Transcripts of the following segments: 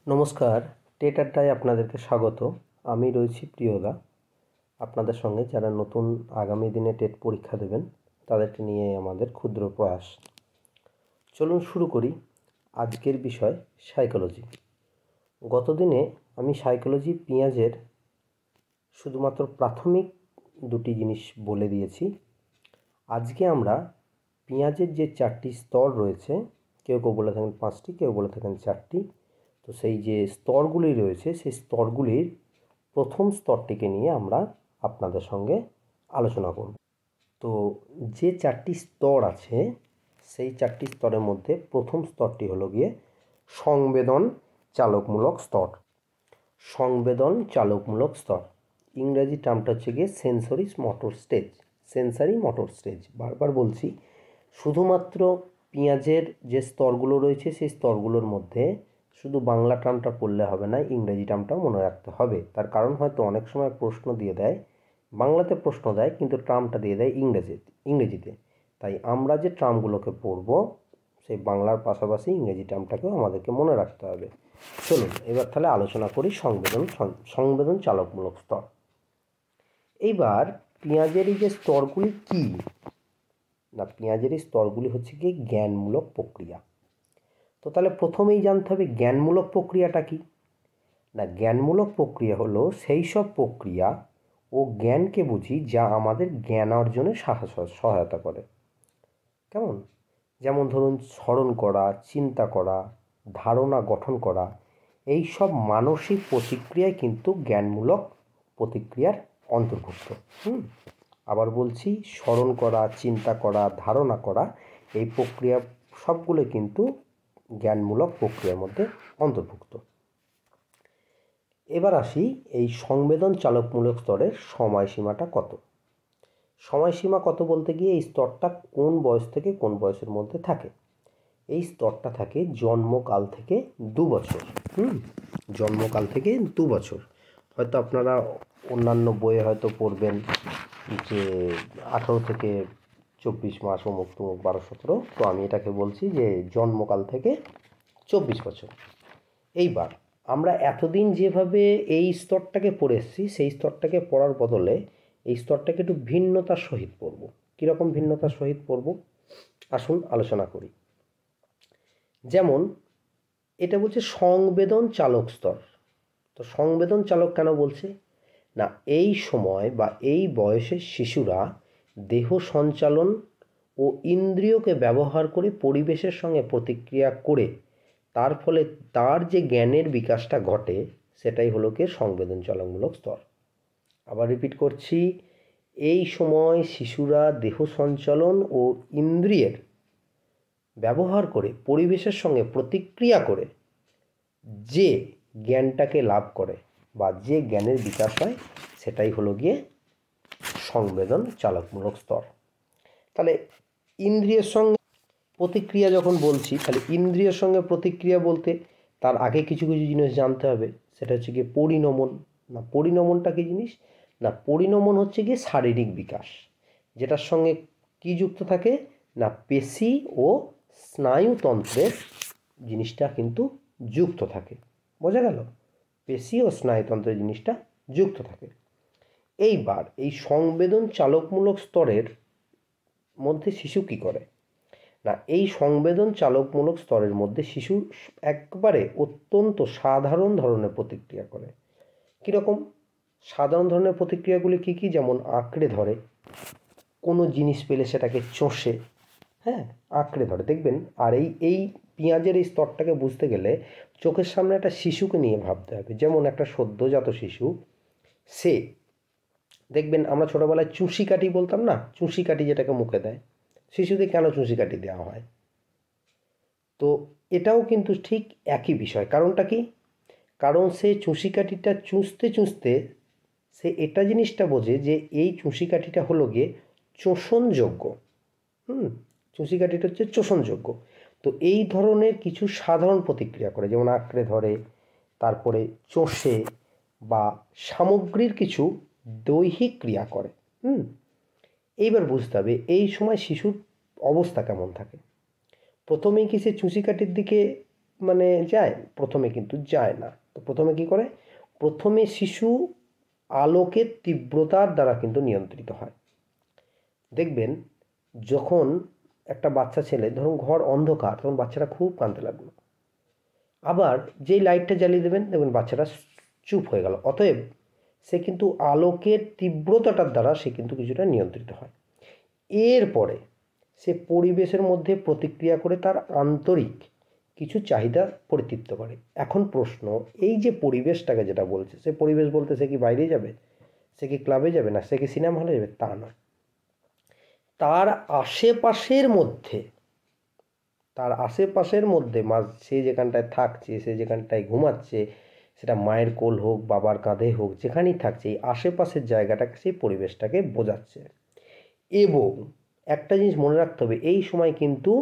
নমস্কার, টেট আড্ডায় আপনাদেরকে স্বাগত। আমি রয়েছি প্রিয়দা, আপনাদের সঙ্গে যারা নতুন আগামী দিনে টেট পরীক্ষা দেবেন তাদেরকে নিয়ে আমাদের ক্ষুদ্র প্রয়াস। চলুন শুরু করি। আজকের বিষয় সাইকোলজি। গতদিনে আমি সাইকোলজি পেঁয়াজের শুধুমাত্র প্রাথমিক দুটি জিনিস বলে দিয়েছি। আজকে আমরা পেঁয়াজের যে 4টি স্তর রয়েছে, কেউ কেউ বলে থাকেন 5টি, কেউ বলে থাকেন 4টি, তো সেই যে স্তরগুলি রয়েছে সেই স্তরগুলির প্রথম স্তরটিকে নিয়ে আমরা আপনাদের সঙ্গে আলোচনা করব। তো যে 4টি স্তর আছে সেই 4টি স্তরের মধ্যে প্রথম স্তরটি হলো গিয়ে সংবেদন চালকমূলক স্তর। সংবেদন চালকমূলক স্তর, ইংরেজি টার্মটা হচ্ছে গিয়ে sensory motor stage. Sensory motor stage, বারবার বলছি, শুধুমাত্র পেঁয়াজের যে স্তরগুলো রয়েছে সেই স্তরগুলোর মধ্যে শুধু বাংলা টার্মটা পড়লে হবে না, ইংরেজি টার্মটাও মনে রাখতে হবে। তার কারণ হয়তো অনেক সময় প্রশ্ন দিয়ে দেয়, বাংলাতে প্রশ্ন দেয় কিন্তু টার্মটা দিয়ে দেয় ইংরেজিতে। তাই আমরা যে টার্মগুলোকে পড়ব সেই বাংলার পাশাপাশি ইংরেজি টার্মটাকেও আমাদেরকে মনে রাখতে হবে। চলুন এবার তাহলে আলোচনা করি সংবেদন চালকমূলক স্তর। এইবার পেঁয়াজের এই যে স্তরগুলি কী না, পেঁয়াজের এই স্তরগুলি হচ্ছে কি জ্ঞানমূলক প্রক্রিয়া। তো তাহলে প্রথমেই জানতে হবে জ্ঞানমূলক প্রক্রিয়াটা কি না। জ্ঞানমূলক প্রক্রিয়া হলো সেই সব প্রক্রিয়া ও জ্ঞানকে বুঝি যা আমাদের জ্ঞান অর্জনে সহায়তা করে। কেমন? যেমন ধরুন স্মরণ করা, চিন্তা করা, ধারণা গঠন করা, এই সব মানসিক প্রতিক্রিয়ায় কিন্তু জ্ঞানমূলক প্রতিক্রিয়ার অন্তর্ভুক্ত। আবার বলছি, স্মরণ করা, চিন্তা করা, ধারণা করা, এই প্রক্রিয়া সবগুলো কিন্তু জ্ঞানমূলক প্রক্রিয়ার মধ্যে অন্তর্ভুক্ত। এবার আসি এই সংবেদন চালকমূলক স্তরের সময়সীমাটা কত। সময়সীমা কত বলতে গিয়ে এই স্তরটা কোন বয়স থেকে কোন বয়সের মধ্যে থাকে। এই স্তরটা থাকে জন্মকাল থেকে 2 বছর। জন্মকাল থেকে 2 বছর। হয়তো আপনারা অন্যান্য বইয়ে হয়তো পড়বেন যে 18 থেকে 24 মাস অমুক তমুক 12-17, তো আমি এটাকে বলছি যে জন্মকাল থেকে 24 বছর। এইবার আমরা এতদিন যেভাবে এই স্তরটাকে পড়ে এসেছি সেই স্তরটাকে পড়ার বদলে এই স্তরটাকে একটু ভিন্নতার সহিত পড়ব। কীরকম ভিন্নতার সহিত পড়ব আসুন আলোচনা করি। যেমন এটা বলছে সংবেদন চালক স্তর। তো সংবেদন চালক কেন বলছে না, এই সময় বা এই বয়সের শিশুরা দেহ সঞ্চালন ও ইন্দ্রিয়কে ব্যবহার করে পরিবেশের সঙ্গে প্রতিক্রিয়া করে তার ফলে তার যে জ্ঞানের বিকাশটা ঘটে সেটাই হলো কি সংবেদন চালকমূলক স্তর। আবার রিপিট করছি, এই সময় শিশুরা দেহ সঞ্চালন ও ইন্দ্রিয়ের ব্যবহার করে পরিবেশের সঙ্গে প্রতিক্রিয়া করে যে জ্ঞানটাকে লাভ করে বা যে জ্ঞানের বিকাশ হয় সেটাই হলো গিয়ে সংবেদন চালকমূলক স্তর। তাহলে ইন্দ্রিয়ের সঙ্গে প্রতিক্রিয়া যখন বলছি, তাহলে ইন্দ্রিয়ের সঙ্গে প্রতিক্রিয়া বলতে তার আগে কিছু কিছু জিনিস জানতে হবে। সেটা হচ্ছে গিয়ে পরিণমন। না, পরিণমনটা কী জিনিস না, পরিণমন হচ্ছে গিয়ে শারীরিক বিকাশ, যেটার সঙ্গে কি যুক্ত থাকে না, পেশি ও স্নায়ুতন্ত্রের জিনিসটা কিন্তু যুক্ত থাকে। বোঝা গেল? পেশি ও স্নায়ুতন্ত্রের জিনিসটা যুক্ত থাকে। এইবার এই সংবেদন চালকমূলক স্তরের মধ্যে শিশু কী করে না, এই সংবেদন চালকমূলক স্তরের মধ্যে শিশু একবারে অত্যন্ত সাধারণ ধরনের প্রতিক্রিয়া করে। কীরকম সাধারণ ধরনের প্রতিক্রিয়াগুলি কী কী? যেমন আঁকড়ে ধরে, কোনো জিনিস পেলে সেটাকে চষে, আঁকড়ে ধরে। দেখবেন, আর এই পেঁয়াজের এই স্তরটাকে বুঝতে গেলে চোখের সামনে একটা শিশুকে নিয়ে ভাবতে হবে। যেমন একটা সদ্যজাত শিশু, সে দেখবেন আমরা ছোটোবেলায় চুষি কাঠি বলতাম না, চুষি কাঠি যেটাকে মুখে দেয়, শিশুদের কেন চুষি কাঠি দেওয়া হয়? তো এটাও কিন্তু ঠিক একই বিষয়। কারণটা কি? কারণ সে চুষি কাঠিটা চুষতে চুষতে সে এটা জিনিসটা বোঝে যে এই চুষি কাঠিটা হলো গিয়ে চোষণযোগ্য। চুষি কাঠিটা হচ্ছে চোষণযোগ্য। তো এই ধরনের কিছু সাধারণ প্রতিক্রিয়া করে, যেমন আঁকড়ে ধরে, তারপরে চষে বা সামগ্রীর কিছু দৈহিক ক্রিয়া করে। এইবার বুঝতে হবে এই সময় শিশুর অবস্থা কেমন থাকে। প্রথমেই কি সে চুষি কাঠির দিকে মানে যায়? প্রথমে কিন্তু যায় না। তো প্রথমে কী করে? প্রথমে শিশু আলোকের তীব্রতার দ্বারা কিন্তু নিয়ন্ত্রিত হয়। দেখবেন যখন একটা বাচ্চা ছেলে, ধরুন ঘর অন্ধকার, তখন বাচ্চাটা খুব কাঁদতে লাগলো, আবার যেই লাইটটা জ্বালিয়ে দেবেন দেখবেন বাচ্চাটা চুপ হয়ে গেল। অতএব সে কিন্তু আলোকের তীব্রতাটার দ্বারা সে কিন্তু কিছুটা নিয়ন্ত্রিত হয়। এরপরে সে পরিবেশের মধ্যে প্রতিক্রিয়া করে তার আন্তরিক কিছু চাহিদা পরিতৃপ্ত করে। এখন প্রশ্ন, এই যে পরিবেশটাকে যেটা বলছে, সে পরিবেশ বলতে সে কি বাইরে যাবে, সে কি ক্লাবে যাবে, না সে কি সিনেমা হলে যাবে, তা নয়। তার আশেপাশের মধ্যে সে যেখানটায় থাকছে, সে যেখানটায় ঘুমাচ্ছে, সেটা মায়ের কোল হোক, বাবার কাঁধে হোক, যেখানেই থাকছে, এই আশেপাশের জায়গাটাকে, সেই পরিবেশটাকে বোঝাচ্ছে। এবং একটা জিনিস মনে রাখতে হবে, এই সময় কিন্তু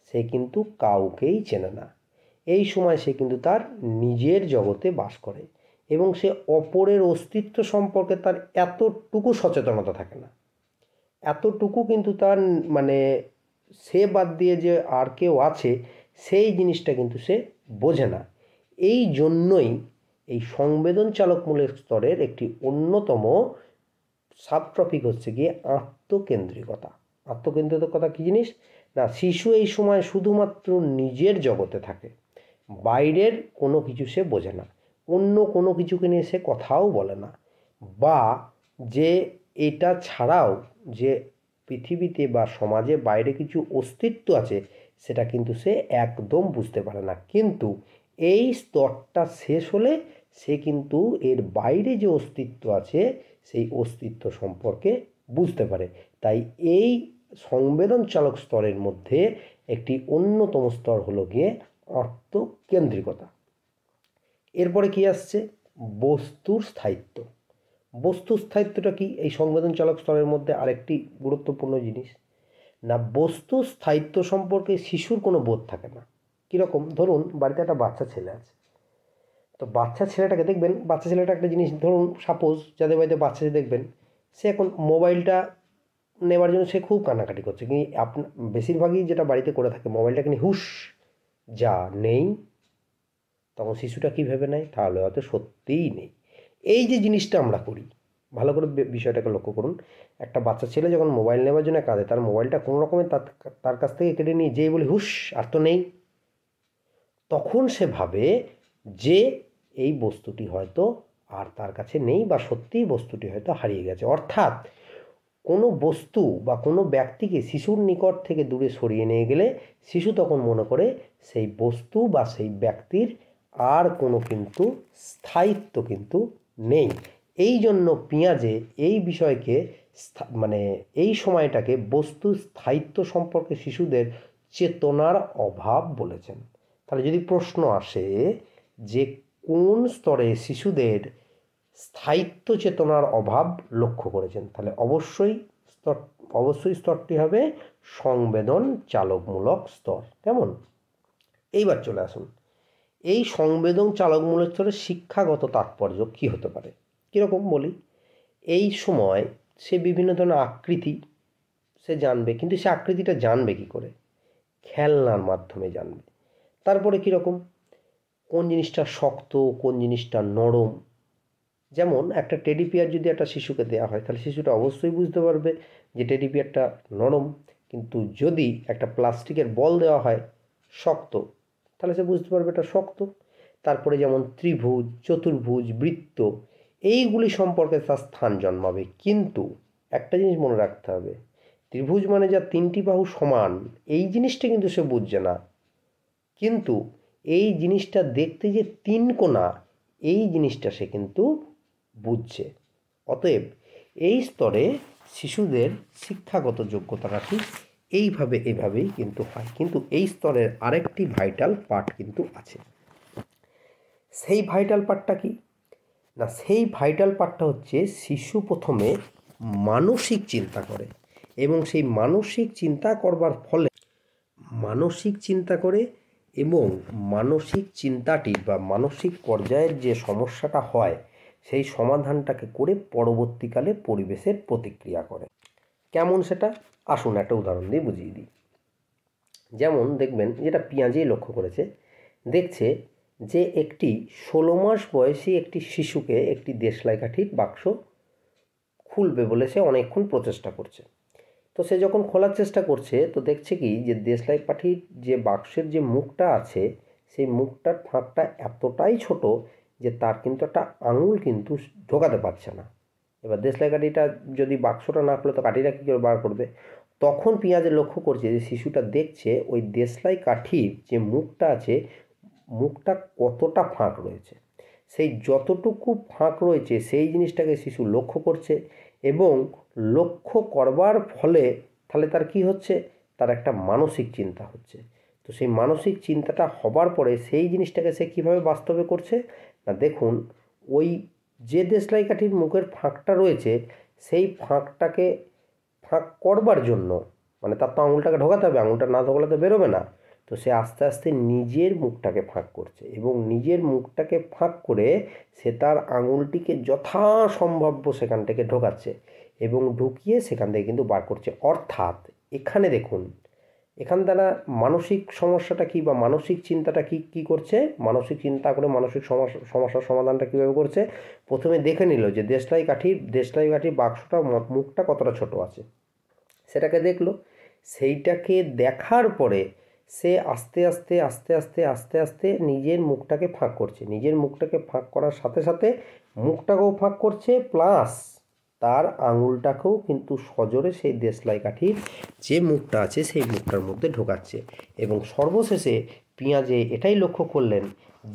সে কিন্তু কাউকেই চেনে না। এই সময় সে কিন্তু তার নিজের জগতে বাস করে এবং সে অপরের অস্তিত্ব সম্পর্কে তার এতটুকু সচেতনতা থাকে না। এতটুকু কিন্তু তার মানে সে বাদ দিয়ে যে আর কেউ আছে সেই জিনিসটা কিন্তু সে বোঝে না। এই জন্যই এই সংবেদনচালকমূলক স্তরের একটি অন্যতম সাবটপিক হচ্ছে গিয়ে আত্মকেন্দ্রিকতা। আত্মকেন্দ্রিকতা কী জিনিস? না, শিশু এই সময় শুধুমাত্র নিজের জগতে থাকে, বাইরের কোনো কিছু সে বোঝে না, অন্য কোনো কিছুকে নিয়ে সে কথাও বলে না, বা যে এটা ছাড়াও যে পৃথিবীতে বা সমাজে বাইরে কিছু অস্তিত্ব আছে সেটা কিন্তু সে একদম বুঝতে পারে না। কিন্তু এই স্তরটা শেষ হলে সে কিন্তু এর বাইরে যে অস্তিত্ব আছে সেই অস্তিত্ব সম্পর্কে বুঝতে পারে। তাই এই সংবেদনচালক স্তরের মধ্যে একটি অন্যতম স্তর হলো গিয়ে আত্মকেন্দ্রিকতা। এরপরে কি আসছে? বস্তুর স্থায়িত্ব। বস্তুর স্থায়িত্বটা কি এই সংবেদনচালক স্তরের মধ্যে আরেকটি গুরুত্বপূর্ণ জিনিস। না, বস্তুর স্থায়িত্ব সম্পর্কে শিশুর কোনো বোধ থাকে না। কীরকম? ধরুন বাড়িতে একটা বাচ্চা ছেলে আছে, তো বাচ্চা ছেলেটাকে দেখবেন, বাচ্চা ছেলেটা একটা জিনিস, ধরুন সাপোজ যাদের বাড়িতে বাচ্চা দেখবেন, সে এখন মোবাইলটা নেওয়ার জন্য সে খুব কান্নাকাটি করছে, কিন্তু বেশিরভাগই যেটা বাড়িতে করে থাকে, মোবাইলটাকে নিয়ে হুশ যা নেই, তখন শিশুটা কী ভেবে নেয়, তাহলে হয়তো সত্যিই নেই। এই যে জিনিসটা আমরা করি, ভালো করে বিষয়টাকে লক্ষ্য করুন। একটা বাচ্চা ছেলে যখন মোবাইল নেওয়ার জন্য কাঁদে, তার মোবাইলটা কোনো রকমে তার কাছ থেকে কেটে নিয়ে যেই বলি হুশ আর তো নেই, তখন সে ভাবে যে এই বস্তুটি হয়তো আর তার কাছে নেই, বা সত্যিই বস্তুটি হয়তো হারিয়ে গেছে। অর্থাৎ কোনো বস্তু বা কোনো ব্যক্তিকে শিশুর নিকট থেকে দূরে সরিয়ে নিয়ে গেলে শিশু তখন মনে করে সেই বস্তু বা সেই ব্যক্তির আর কোনো কিন্তু স্থায়িত্ব কিন্তু নেই। এই জন্য পিঁয়াজে এই বিষয়কে মানে এই সময়টাকে বস্তুর স্থায়িত্ব সম্পর্কে শিশুদের চেতনার অভাব বলেছেন। তাহলে যদি প্রশ্ন আসে যে কোন স্তরে শিশুদের স্থায়িত্ব চেতনার অভাব লক্ষ্য করেছেন, তাহলে অবশ্যই স্তরটি হবে সংবেদন চালকমূলক স্তর। কেমন? এইবার চলে আসুন, এই সংবেদন চালকমূলক স্তরের শিক্ষাগত তাৎপর্য কী হতে পারে। কীরকম বলি, এই সময় সে বিভিন্ন ধরনের আকৃতি সে জানবে, কিন্তু সে আকৃতিটা জানবে কী করে? খেলনার মাধ্যমে জানবে। তারপরে কীরকম, কোন জিনিসটা শক্ত, কোন জিনিসটা নরম। যেমন একটা টেডি বিয়ার যদি একটা শিশুকে দেওয়া হয়, তাহলে শিশুটা অবশ্যই বুঝতে পারবে যে টেডি বিয়ারটা নরম। কিন্তু যদি একটা প্লাস্টিকের বল দেওয়া হয় শক্ত, তাহলে সে বুঝতে পারবে এটা শক্ত। তারপরে যেমন ত্রিভুজ, চতুর্ভুজ, বৃত্ত, এইগুলি সম্পর্কে তার স্থান জন্মাবে। কিন্তু একটা জিনিস মনে রাখতে হবে, ত্রিভুজ মানে যা তিনটি বাহু সমান, এই জিনিসটা কিন্তু সে বুঝছে না। কিন্তু এই জিনিসটা দেখতে যে তিন কোণা, এই জিনিসটা সে কিন্তু বুঝছে। অতএব এই স্তরে শিশুদের শিক্ষাগত যোগ্যতাটা ঠিক এভাবেই কিন্তু হয়। কিন্তু এই স্তরের আরেকটি ভাইটাল পার্ট কিন্তু আছে। সেই ভাইটাল পার্টটা কি? না, সেই ভাইটাল পার্টটা হচ্ছে শিশু প্রথমে মানসিক চিন্তা করে, এবং সেই মানসিক চিন্তা করবার ফলে এবং মানসিক চিন্তাটি বা মানসিক পর্যায়ের যে সমস্যাটা হয় সেই সমাধানটাকে করে পরবর্তীকালে পরিবেশের প্রতিক্রিয়া করে। কেমন সেটা? আসুন একটা উদাহরণ দিয়ে বুঝিয়ে দিই। যেমন দেখবেন, যেটা পিঁয়াজেই লক্ষ্য করেছে, দেখছে যে একটি 16 মাস বয়সী একটি শিশুকে একটি দেশলাই কাঠির বাক্স খুলবে বলে সে অনেকক্ষণ প্রচেষ্টা করছে। তো সে যখন খোলার চেষ্টা করছে তো দেখছে কি যে দেশলাই কাঠির যে বাক্সের যে মুখটা আছে সেই মুখটার ফাঁকটা এতটাই ছোট যে তার কিন্তু একটা আঙুল কিন্তু ঢোকাতে পারছে না। এবার দেশলাই কাঠিটা যদি বাক্সটা না খুলে তো কাঠিটা কী করে বার করবে? তখন পেঁয়াজে লক্ষ্য করছে যে শিশুটা দেখছে ওই দেশলাই কাঠির যে মুখটা আছে মুখটা কতটা ফাঁক রয়েছে, সেই যতটুকু ফাঁক রয়েছে সেই জিনিসটাকে শিশু লক্ষ্য করছে এবং লক্ষ্য করবার ফলে তাহলে তার কি হচ্ছে, তার একটা মানসিক চিন্তা হচ্ছে। তো সেই মানসিক চিন্তাটা হবার পরে সেই জিনিসটাকে সে কীভাবে বাস্তবে করছে না, দেখুন ওই যে দেশলাই কাঠির মুখের ফাঁকটা রয়েছে সেই ফাঁকটাকে ফাঁক করবার জন্য মানে তার তো আঙুলটাকে ঢোকাতে হবে, আঙুলটা না ঢোকালে তো বেরোবে না। তো সে আস্তে আস্তে নিজের মুখটাকে ফাঁক করছে এবং নিজের মুখটাকে ফাঁক করে সে তার আঙুলটিকে যথাসম্ভাব্য সেখান থেকে ঢোকাচ্ছে এবং ঢুকিয়ে সেখান থেকে কিন্তু বার করছে। অর্থাৎ এখানে দেখুন এখান দ্বারা মানসিক সমস্যাটা কী বা মানসিক চিন্তাটা কী করছে, মানসিক চিন্তা করে মানসিক সমস্যার সমাধানটা কীভাবে করছে, প্রথমে দেখে নিল যে দেশলাই কাঠির বাক্সটা মুখটা কতটা ছোট আছে, সেটাকে দেখলো। সেইটাকে দেখার পরে সে আস্তে আস্তে আস্তে আস্তে আস্তে আস্তে নিজের মুখটাকে ফাঁক করছে, নিজের মুখটাকে ফাঁক করার সাথে সাথে মুখটাকেও ফাঁক করছে প্লাস তার আঙুলটাকেও কিন্তু সজোরে সেই দেশলাই কাঠির যে মুখটা আছে সেই মুখটার মধ্যে ঢোকাচ্ছে এবং সর্বশেষে পেঁয়াজে এটাই লক্ষ্য করলেন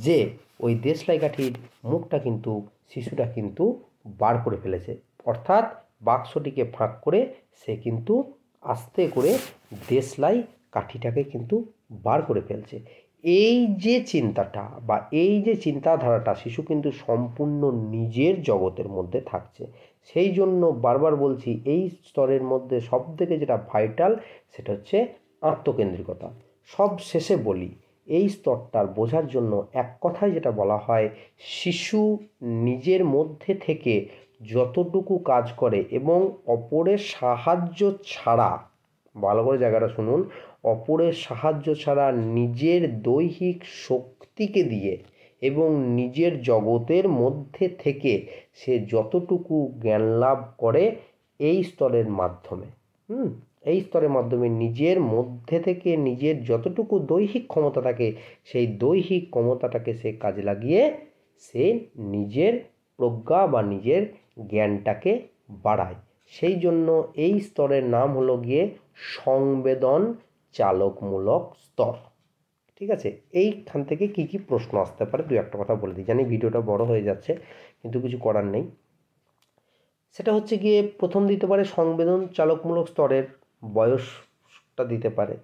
যে ওই দেশলাই কাঠির মুখটা কিন্তু শিশুটা কিন্তু বার করে ফেলেছে। অর্থাৎ বাক্সটিকে ফাঁক করে সে কিন্তু আস্তে করে দেশলাই কাঠিটাকে কিন্তু বার করে ফেলছে। এই যে চিন্তাটা বা এই যে চিন্তাধারাটা শিশু কিন্তু সম্পূর্ণ নিজের জগতের মধ্যে থাকছে। সেই জন্য বারবার বলছি এই স্তরের মধ্যে সবথেকে যেটা ভাইটাল সেটা হচ্ছে আত্মকেন্দ্রিকতা। সব শেষে বলি এই স্তরটার বোঝার জন্য এক কথায় যেটা বলা হয়, শিশু নিজের মধ্যে থেকে যতটুকু কাজ করে এবং অপরের সাহায্য ছাড়া, ভালো করে জায়গাটা শুনুন, অপরের সাহায্য ছাড়া নিজের দৈহিক শক্তিকে দিয়ে এবং নিজের জগতের মধ্যে থেকে সে যতটুকু জ্ঞান লাভ করে এই স্তরের মাধ্যমে এই স্তরের মাধ্যমে নিজের মধ্যে থেকে নিজের যতটুকু দৈহিক ক্ষমতা থাকে সেই দৈহিক ক্ষমতাটাকে সে কাজে লাগিয়ে সে নিজের প্রজ্ঞা বা নিজের জ্ঞানটাকে বাড়ায়। সেই জন্য এই স্তরের নাম হলো গিয়ে সংবেদন চালকমূলক স্তর। ঠিক আছে, এইখান থেকে কি কি প্রশ্ন আসতে পারে দু একটা কথা বলে দিই, জানি ভিডিওটা বড় হয়ে যাচ্ছে কিন্তু কিছু করার নেই। সেটা হচ্ছে গিয়ে প্রথম দিতে পারে সংবেদন চালকমূলক স্তরের বয়সটা দিতে পারে।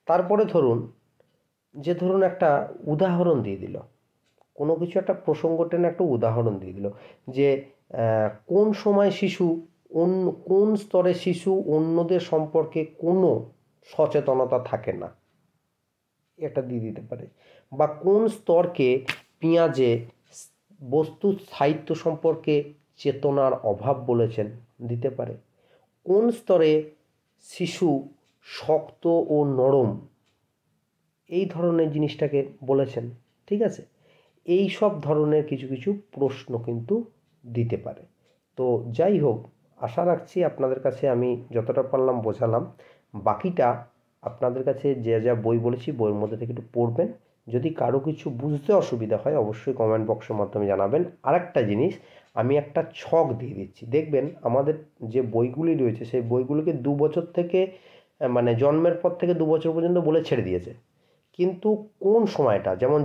তারপরে ধরুন একটা উদাহরণ দিয়ে দিল, কোনো কিছু একটা প্রসঙ্গ টেনে একটা উদাহরণ দিয়ে দিল যে কোন সময় শিশু কোন স্তরে শিশু অন্যদের সম্পর্কে কোনো সচেতনতা থাকে না, এটা দিয়ে দিতে পারে। বা কোন স্তরকে পেঁয়াজে বস্তুর স্থায়িত্ব সম্পর্কে চেতনার অভাব বলেছেন, দিতে পারে। কোন স্তরে শিশু শক্ত ও নরম এই ধরনের জিনিসটাকে বলেছেন। ঠিক আছে, এই সব ধরনের কিছু কিছু প্রশ্ন কিন্তু দিতে পারে। তো যাই হোক, আশা রাখছি আপনাদের কাছে আমি যতটা পারলাম বোঝালাম। বাকিটা আপনাদের কাছে যা যা বই বলেছি বইয়ের মধ্যে থেকে একটু পড়বেন। যদি কারো কিছু বুঝতে অসুবিধা হয় অবশ্যই কমেন্ট বক্সের মাধ্যমে জানাবেন। আরেকটা জিনিস, আমি একটা ছক দিয়ে দিচ্ছি, দেখবেন আমাদের যে বইগুলি রয়েছে সেই বইগুলোকে 2 বছর থেকে মানে জন্মের পর থেকে 2 বছর পর্যন্ত বলে ছেড়ে দিয়েছে, কিন্তু কোন সময়টা, যেমন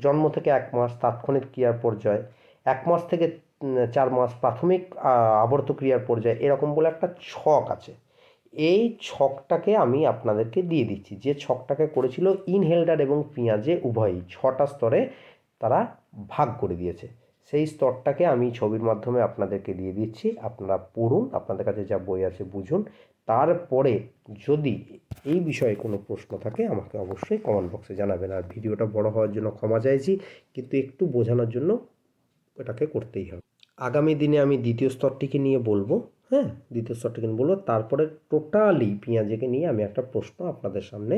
জন্ম থেকে 1 মাস তাৎক্ষণিক ক্রিয়ার পর্যায়, 1 মাস থেকে 4 মাস প্রাথমিক আবর্ত ক্রিয়ার পর্যায়, এরকম বলে একটা ছক আছে। এই ছকটাকে আমি আপনাদেরকে দিয়ে দিচ্ছি, যে ছকটাকে করেছিল ইনহেল্ডার এবং পেঁয়াজে উভয়ই 6টা স্তরে তারা ভাগ করে দিয়েছে। সেই স্তরটাকে আমি ছবির মাধ্যমে আপনাদেরকে দিয়ে দিচ্ছি, আপনারা পড়ুন, আপনাদের কাছে যা বই আছে বুঝুন। তারপরে যদি এই বিষয়ে কোনো প্রশ্ন থাকে আমাকে অবশ্যই কমেন্ট বক্সে জানাবেন। আর ভিডিওটা বড় হওয়ার জন্য ক্ষমা চাইছি, কিন্তু একটু বোঝানোর জন্য এটাকে করতেই হবে। আগামী দিনে আমি দ্বিতীয় স্তরটিকে নিয়ে বলবো, দ্বিতীয় স্তরটিকে নিয়ে বলবো, তারপরে টোটালি পেঁয়াজকে নিয়ে আমি একটা প্রশ্ন আপনাদের সামনে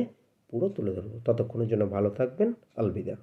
পুরো তুলে ধরবো। ততক্ষণের জন্য ভালো থাকবেন। আলবিদা।